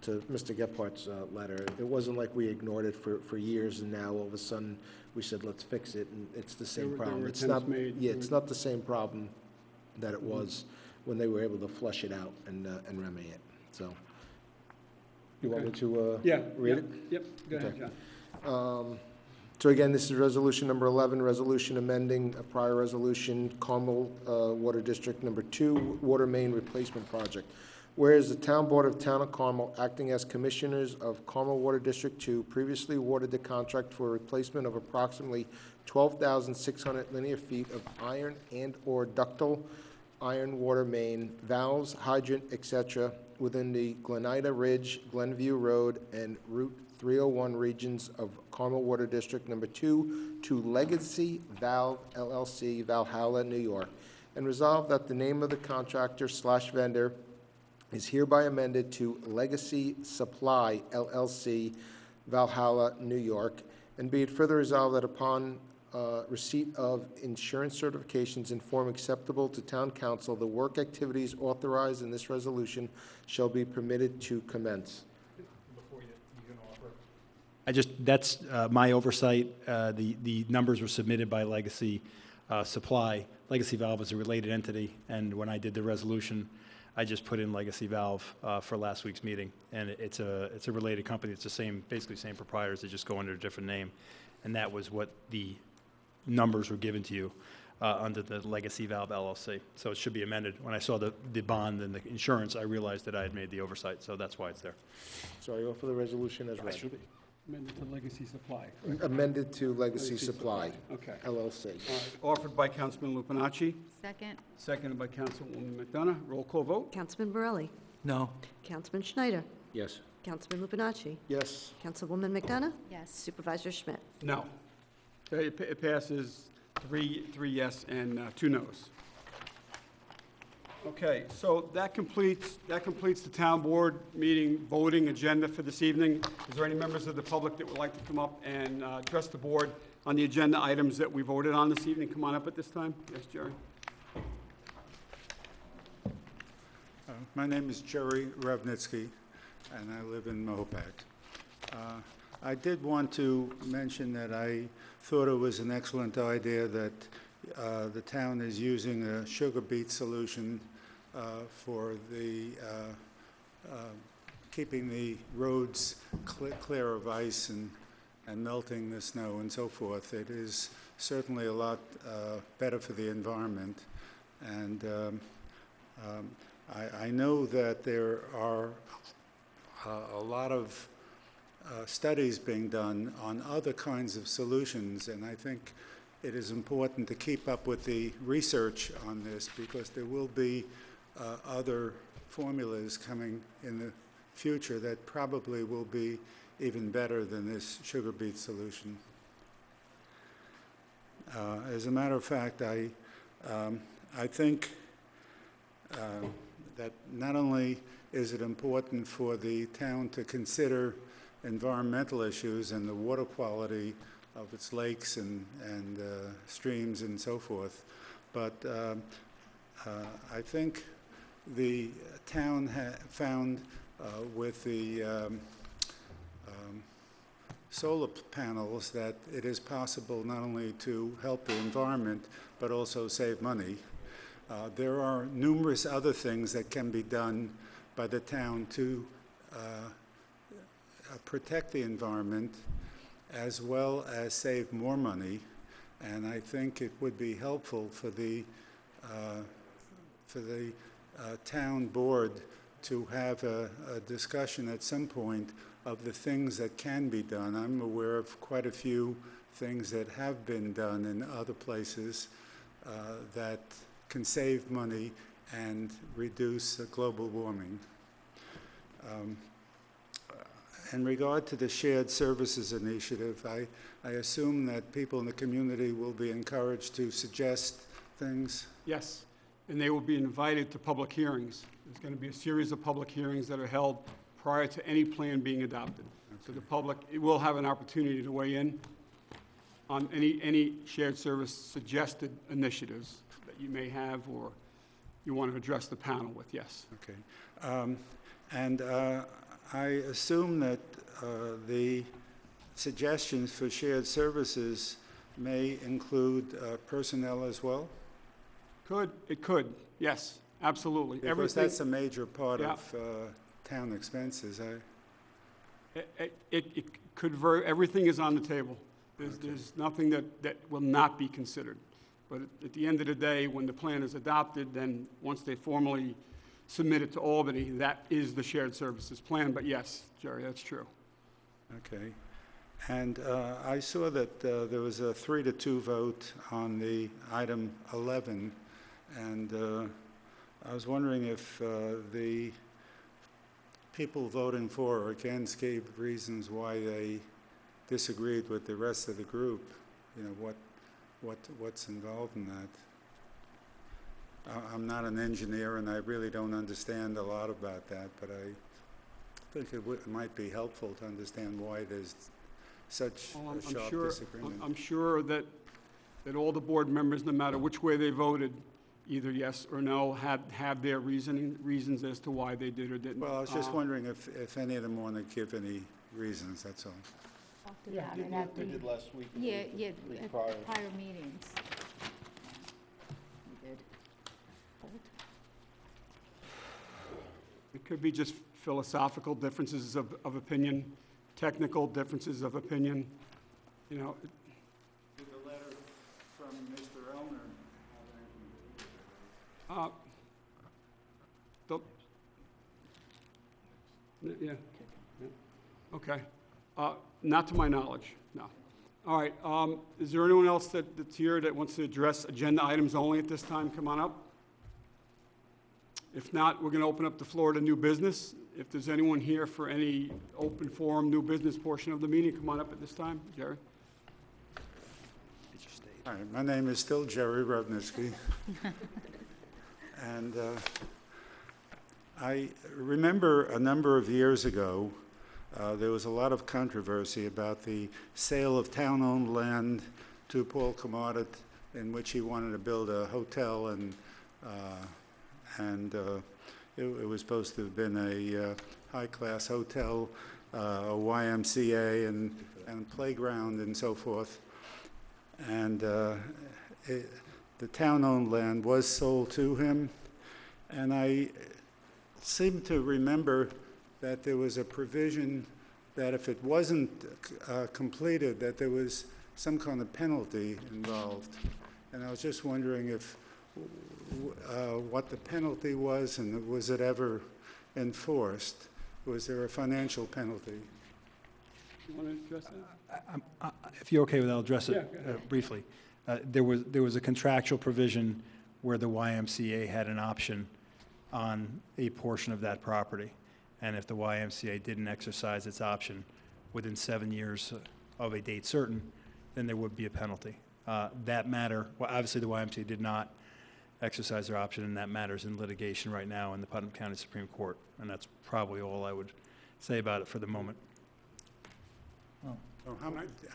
Mr. Gephardt's letter, it wasn't like we ignored it for years, and now all of a sudden we said, let's fix it, and it's the same There problem. were It's attempts not, made. yeah, it's not the same problem that it was when they were able to flush it out and remedy it, so. You want me to read it? Yep, go ahead, Okay. John. So again, this is resolution number 11, resolution amending a prior resolution, Carmel Water District Number 2, water main replacement project. Whereas the Town Board of Town of Carmel, acting as commissioners of Carmel Water District 2, previously awarded the contract for replacement of approximately 12,600 linear feet of iron and/or ductile iron water main, valves, hydrant, etc., within the Glenida Ridge, Glenview Road, and Route 301 regions of Carmel Water District Number 2 to Legacy Valve LLC, Valhalla, New York, and resolve that the name of the contractor/vendor is hereby amended to Legacy Supply LLC, Valhalla, New York, and be it further resolved that upon receipt of insurance certifications in form acceptable to Town Council, the work activities authorized in this resolution shall be permitted to commence. That's my oversight. The numbers were submitted by Legacy Supply. Legacy Valve is a related entity, and when I did the resolution, I just put in Legacy Valve for last week's meeting, and it's a related company. It's the same, basically same proprietors. They just go under a different name, and that was what the numbers were given to you under the Legacy Valve LLC. So it should be amended. When I saw the bond and the insurance, I realized that I had made the oversight, so that's why it's there. So I offer the resolution as read. Amended to Legacy Supply. Amended to Legacy Supply Okay. LLC. Offered by Councilman Lupinacci, Second. seconded by Councilwoman McDonough. Roll call vote? Councilman Borelli? No. Councilman Schneider? Yes. Councilman Lupinacci? Yes. Councilwoman McDonough? Yes. Supervisor Schmidt? No. Okay, it passes three yes and 2 noes. Okay, so that completes the town board meeting voting agenda for this evening. Is there any members of the public that would like to come up and address the board on the agenda items that we voted on this evening? Come on up at this time. Yes, Jerry. My name is Jerry Revnitsky, and I live in Mopac. I did want to mention that I thought it was an excellent idea that the town is using a sugar beet solution for the keeping the roads clear of ice and melting the snow and so forth. It is certainly a lot better for the environment, and I know that there are a lot of studies being done on other kinds of solutions, and I think it is important to keep up with the research on this, because there will be other formulas coming in the future that probably will be even better than this sugar beet solution. As a matter of fact, I think that not only is it important for the town to consider environmental issues and the water quality of its lakes and streams and so forth, but I think the town found with the solar panels that it is possible not only to help the environment but also save money. There are numerous other things that can be done by the town to protect the environment as well as save more money, and I think it would be helpful for the town board to have a discussion at some point of the things that can be done. I'm aware of quite a few things that have been done in other places that can save money and reduce global warming. In regard to the shared services initiative, I assume that people in the community will be encouraged to suggest things. Yes, and they will be invited to public hearings. There's going to be a series of public hearings that are held prior to any plan being adopted. So the public will have an opportunity to weigh in on any shared service suggested initiatives that you may have or you want to address the panel with, yes. Okay. I assume that the suggestions for shared services may include personnel as well? It could, yes, absolutely. Because that's a major part Yeah. of town expenses. It could everything is on the table. There's nothing that will not be considered. But at the end of the day, when the plan is adopted, then once they formally submit it to Albany, that is the shared services plan. But yes, Jerry, that's true. Okay. And I saw that there was a 3-2 vote on the item 11, and I was wondering if the people voting for or against gave reasons why they disagreed with the rest of the group. You know, what's involved in that. I'm not an engineer, and I really don't understand a lot about that, but I think it might be helpful to understand why there's such Well, a sharp disagreement. I'm sure that all the board members, no matter which way they voted, either yes or no, had their reasons as to why they did or didn't. Well, I was just wondering if any of them want to give any reasons, that's all. Talked about it at the, They did last week. yeah, week at prior. prior meetings. We did. It could be just philosophical differences of opinion, technical differences of opinion, you know. Did the letter from Mr. Elmer Uh, the- Yeah. Okay. Not to my knowledge, no. All right, is there anyone else that's here that wants to address agenda items only at this time? Come on up. If not, we're going to open up the floor to new business. If there's anyone here for any open forum, new business portion of the meeting, come on up at this time. Jerry? Hi, my name is still Jerry Revnitsky. And I remember a number of years ago, there was a lot of controversy about the sale of town-owned land to Paul Comartit, in which he wanted to build a hotel, and it was supposed to have been a high-class hotel, a YMCA, and playground, and so forth. And the town-owned land was sold to him, and I seem to remember that there was a provision that if it wasn't completed, that there was some kind of penalty involved. And I was just wondering if what the penalty was, and was it ever enforced? Was there a financial penalty? You want to address that? If you're okay with it, I'll address Yeah, it go ahead. briefly. There was a contractual provision where the YMCA had an option on a portion of that property. And if the YMCA didn't exercise its option within 7 years of a date certain, then there would be a penalty. That matter, well, obviously the YMCA did not exercise their option, and that matter's in litigation right now in the Putnam County Supreme Court. And that's probably all I would say about it for the moment. So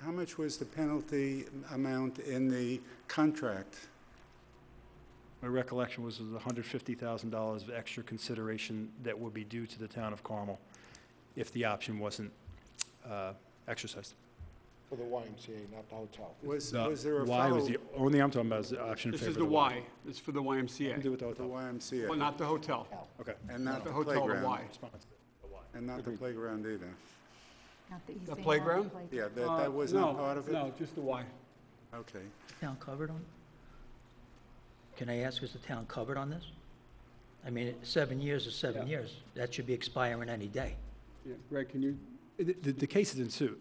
how much was the penalty amount in the contract? My recollection was it was $150,000 of extra consideration that would be due to the town of Carmel if the option wasn't exercised. For the YMCA, not the hotel. Was The there a Y was follow, the only I'm talking about is the option in This favor is of the Y. This is for the Nothing to YMCA. do with the the hotel. YMCA? Well, not the hotel. Okay. And not The the hotel, the playground? Y. And not the playground either? Not that you The say playground? Yeah, that was not part of it? No, just the Y. Okay. Town covered on? Can I ask, is the town covered on this? I mean, 7 years is 7 years. That should be expiring any day. Yeah, Greg, can you, The case is in suit.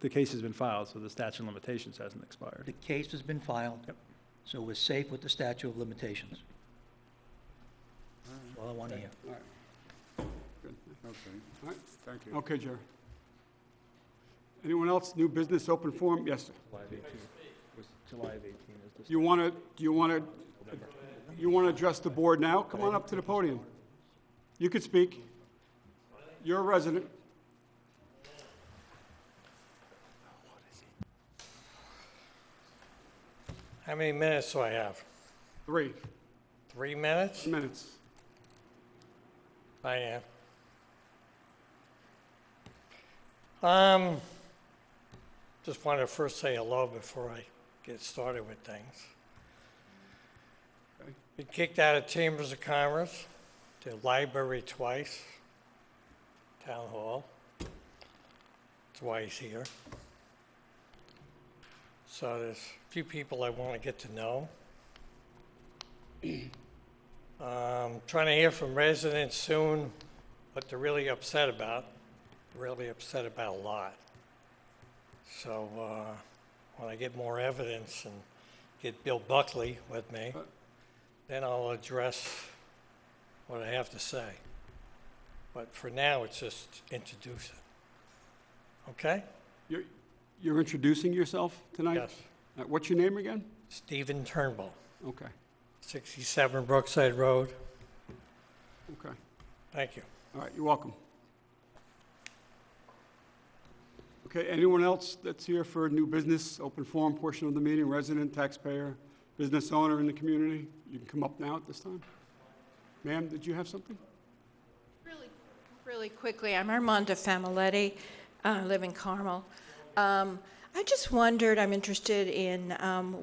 The case has been filed, so the statute of limitations hasn't expired. The case has been filed, so we're safe with the statute of limitations. That's all I want to hear. all right. Good. Okay, All right. thank you. Okay, Jerry. Anyone else? New business, open forum? Yes, sir. July of 18 is this. Do you want to address the board now? Come on up to the podium. You could speak. You're a resident. How many minutes do I have? 3 3 minutes? minutes. I am. Just wanted to first say hello before I get started with things. Okay. Been kicked out of Chambers of Commerce, the library twice, town hall. That's why he's here. So there's a few people I want to get to know. Trying to hear from residents soon what they're really upset about. Really upset about a lot. So when I get more evidence and get Bill Buckley with me, then I'll address what I have to say. But for now, it's just introducing. Okay? You're introducing yourself tonight? Yes. What's your name again? Stephen Turnbull, Okay, 67 Brookside Road. okay. Thank you. All right, you're welcome. Okay, anyone else that's here for new business, open forum portion of the meeting, resident, taxpayer, business owner in the community? You can come up now at this time. Ma'am, did you have something? Really quickly, I'm Armanda Familetti, live in Carmel. I just wondered, I'm interested in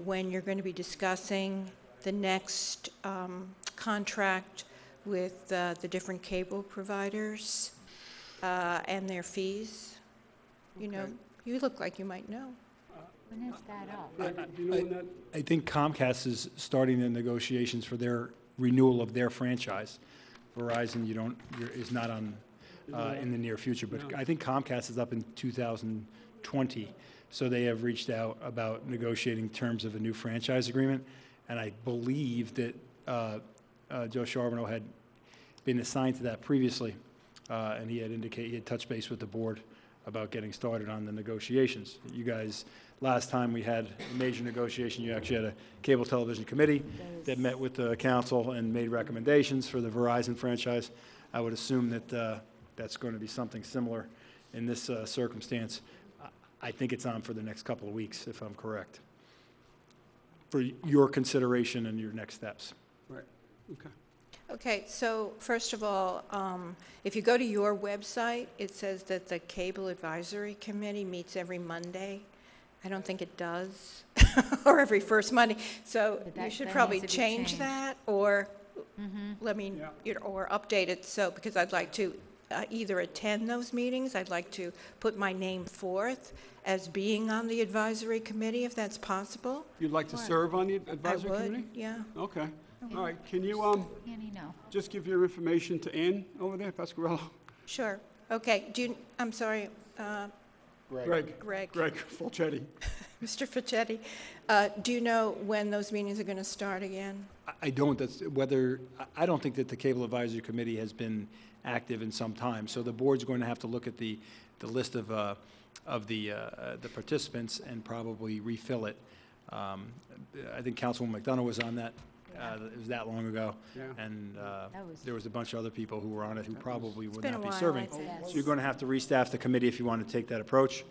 when you're going to be discussing the next contract with the different cable providers and their fees. You know, you look like you might know. When is that up? Do you know when that? I think Comcast is starting the negotiations for their renewal of their franchise. Verizon, is not on, in the near future, but I think Comcast is up in 2020. So they have reached out about negotiating terms of a new franchise agreement. And I believe that Joe Charbonneau had been assigned to that previously. And he had touched base with the board about getting started on the negotiations. You guys, last time we had a major negotiation, you actually had a cable television committee that met with the council and made recommendations for the Verizon franchise. I would assume that that's going to be something similar in this circumstance. I think it's on for the next couple of weeks, if I'm correct, for your consideration and your next steps. Right, okay. Okay, so first of all, if you go to your website, it says that the Cable Advisory Committee meets every Monday. I don't think it does, or every first Monday. So But you should that probably needs to be change changed. that, or let me, Yeah. or update it, so, because I'd like to either attend those meetings, I'd like to put my name forth as being on the advisory committee, if that's possible. You'd like to serve on the I advisory would, committee? yeah. Okay, all right. Can you Annie, no. just give your information to Ann over there, Pasquarello? Sure. Okay, I'm sorry, Greg. Greg. Greg Fulchetti. Mr. Facchetti, do you know when those meetings are going to start again? I don't, I don't think that the Cable Advisory Committee has been active in some time, so the board's going to have to look at the list of the participants and probably refill it. I think Councilwoman McDonough was on that, it was that long ago. Yeah. And there was a bunch of other people who were on it who probably would been not a be while, serving. I'd say. So you're going to have to restaff the committee if you want to take that approach.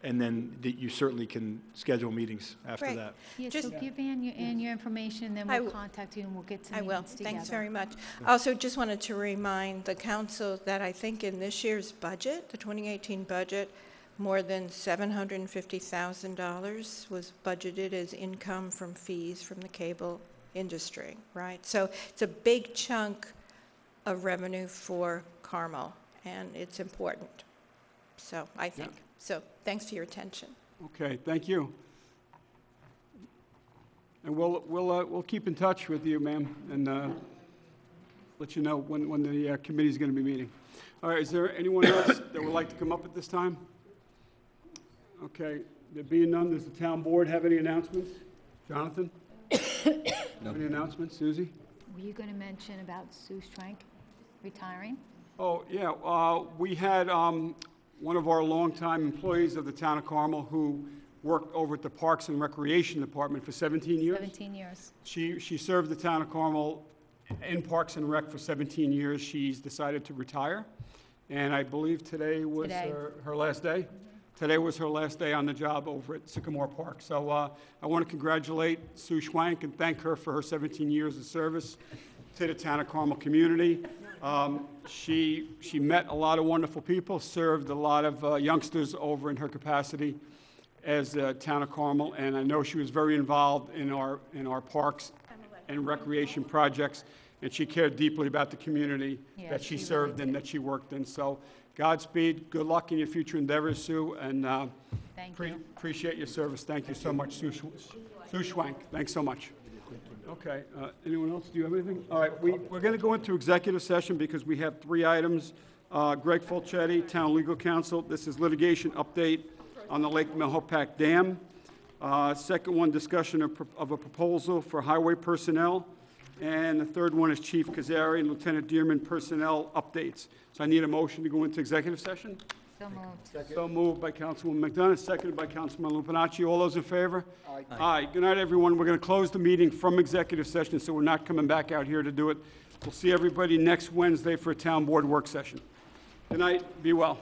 And then you certainly can schedule meetings after Great. that. Yes, Just- so give Ann your information, then I we'll w- contact you and we'll get some I will. meetings together. Thanks very much. Also, just wanted to remind the council that I think in this year's budget, the 2018 budget, more than $750,000 was budgeted as income from fees from the cable industry, right? So it's a big chunk of revenue for Carmel, and it's important. So I think. So thanks for your attention. Okay, thank you. And we'll keep in touch with you, ma'am, and let you know when the committee's going to be meeting. All right, is there anyone else that would like to come up at this time? Okay, there being none, does the town board have any announcements? Jonathan? No. Any announcements? Susie? Were you going to mention about Sue Schwank retiring? Oh, yeah, we had one of our longtime employees of the town of Carmel who worked over at the Parks and Recreation Department for 17 years. 17 years. She served the town of Carmel in Parks and Rec for 17 years. She's decided to retire, and I believe today was Today. her last day. Today was her last day on the job over at Sycamore Park. So I want to congratulate Sue Schwank and thank her for her 17 years of service to the town of Carmel community. She met a lot of wonderful people, served a lot of youngsters over in her capacity as town of Carmel, and I know she was very involved in our parks and recreation projects, and she cared deeply about the community Yeah, that she she served really and did. that she worked in. So Godspeed, good luck in your future endeavors, Sue, and Thank you. appreciate your service. Thank you so much, Sue Schwank. Thanks so much. Okay, anyone else? Do you have anything? All right, we're going to go into executive session because we have 3 items. Greg Fulchetti, Town Legal Counsel. This is litigation update on the Lake Mahopac Dam. Second one, discussion of a proposal for highway personnel. And the third one is Chief Kazari and Lieutenant Dearman personnel updates. So I need a motion to go into executive session. So moved. So moved by Councilwoman McDonough, seconded by Councilman Lupinacci. All those in favor? Aye. Aye. Good night, everyone. We're going to close the meeting from executive session, so we're not coming back out here to do it. We'll see everybody next Wednesday for a town board work session. Good night. Be well.